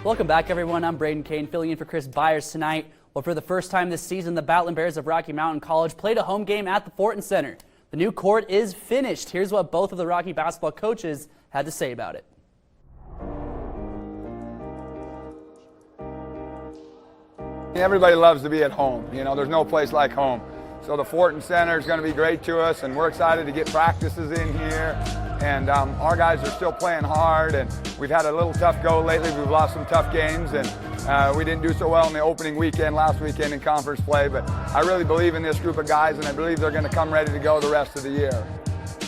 Welcome back, everyone. I'm Braedon Cain, filling in for Chris Byers tonight. Well, for the first time this season, the Battling Bears of Rocky Mountain College played a home game at the Fortin Center. The new court is finished. Here's what both of the Rocky basketball coaches had to say about it. Everybody loves to be at home. You know, there's no place like home. So the Fortin Center is going to be great to us, and we're excited to get practices in here. And our guys are still playing hard, and we've had a little tough go lately. We've lost some tough games, and we didn't do so well in the opening weekend last weekend in conference play. But I really believe in this group of guys, and I believe they're going to come ready to go the rest of the year.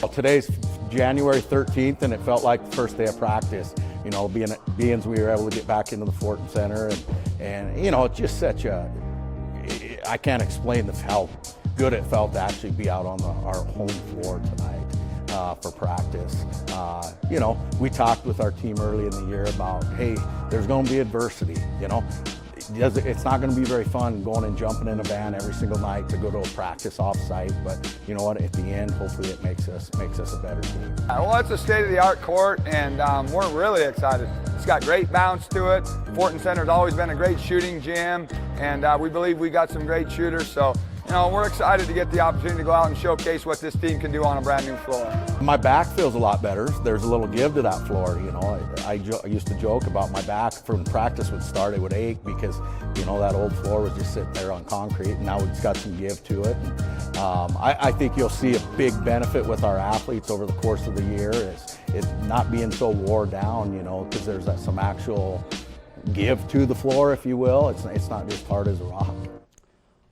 Well, today's January 13th, and it felt like the first day of practice. You know, being we were able to get back into the Fortin Center, and you know, it's just such a, I can't explain how good it felt to actually be out on our home floor tonight. For practice. You know, we talked with our team early in the year about, hey, there's going to be adversity. You know, it's not going to be very fun going and jumping in a van every single night to go to a practice off-site. But you know what? At the end, hopefully, it makes us a better team. Well, it's a state-of-the-art court, and we're really excited. It's got great bounce to it. Fortin Center's always been a great shooting gym, and we believe we got some great shooters. So, you know, we're excited to get the opportunity to go out and showcase what this team can do on a brand new floor. My back feels a lot better. There's a little give to that floor. You know, I used to joke about my back from practice would start, it would ache because, you know, that old floor was just sitting there on concrete, and now it's got some give to it. And, I think you'll see a big benefit with our athletes over the course of the year is it not being so wore down, you know, because there's some actual give to the floor, if you will. It's not just hard as a rock.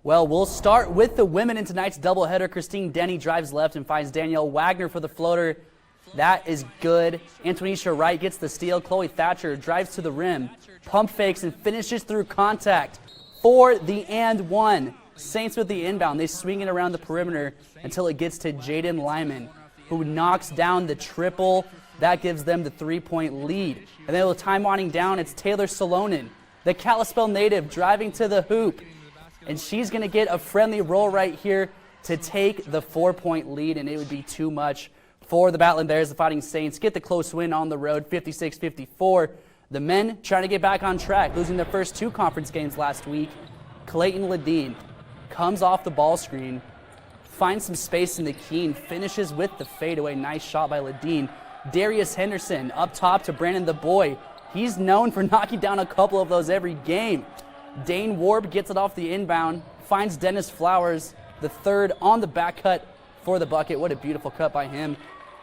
Well, we'll start with the women in tonight's doubleheader. Christine Denny drives left and finds Danielle Wagner for the floater. That is good. Antonisha Wright gets the steal. Chloe Thatcher drives to the rim, pump fakes, and finishes through contact for the and one. Saints with the inbound. They swing it around the perimeter until it gets to Jaden Lyman, who knocks down the triple. That gives them the three-point lead. And then with time winding down, it's Taylor Salonen, the Kalispell native, driving to the hoop. And she's going to get a friendly roll right here to take the 4-point lead, and it would be too much for the Battling Bears. The Fighting Saints get the close win on the road, 56-54. The men trying to get back on track, losing their first two conference games last week. Clayton Ledeen comes off the ball screen, finds some space in the key, and finishes with the fadeaway. Nice shot by Ledeen. Darius Henderson up top to Brandon the Boy. He's known for knocking down a couple of those every game. Dane Warb gets it off the inbound, finds Dennis Flowers, the third on the back cut for the bucket. What a beautiful cut by him.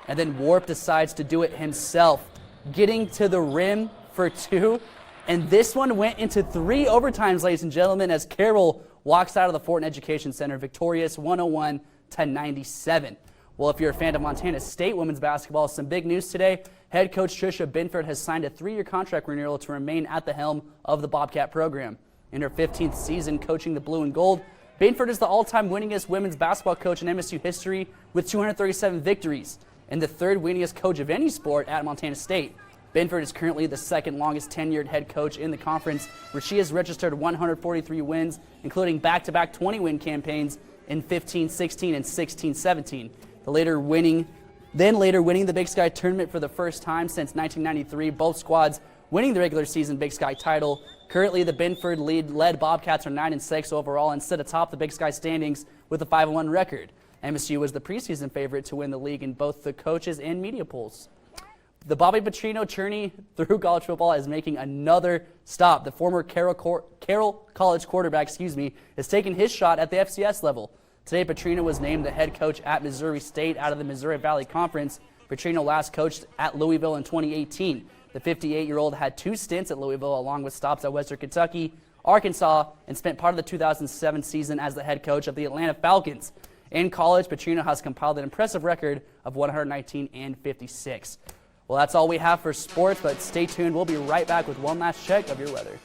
And then Warp decides to do it himself, getting to the rim for two. And this one went into 3 overtimes, ladies and gentlemen, as Carroll walks out of the Fortin Education Center victorious 101-97. Well, if you're a fan of Montana State women's basketball, some big news today. Head coach Trisha Binford has signed a 3-year contract renewal to remain at the helm of the Bobcat program. In her 15th season coaching the Blue and Gold, Binford is the all-time winningest women's basketball coach in MSU history with 237 victories and the third winningest coach of any sport at Montana State. Binford is currently the second longest tenured head coach in the conference, where she has registered 143 wins, including back-to-back 20-win campaigns in 15-16 and 16-17. Later winning the Big Sky tournament for the first time since 1993, both squads winning the regular season Big Sky title. Currently, the Binford led Bobcats are 9-6 overall and sit atop the Big Sky standings with a 5-1 record. MSU was the preseason favorite to win the league in both the coaches and media polls. The Bobby Petrino journey through college football is making another stop. The former Carroll College quarterback, is taking his shot at the FCS level. Today, Petrino was named the head coach at Missouri State out of the Missouri Valley Conference. Petrino last coached at Louisville in 2018. The 58-year-old had 2 stints at Louisville, along with stops at Western Kentucky, Arkansas, and spent part of the 2007 season as the head coach of the Atlanta Falcons. In college, Petrino has compiled an impressive record of 119-56. Well, that's all we have for sports, but stay tuned. We'll be right back with one last check of your weather.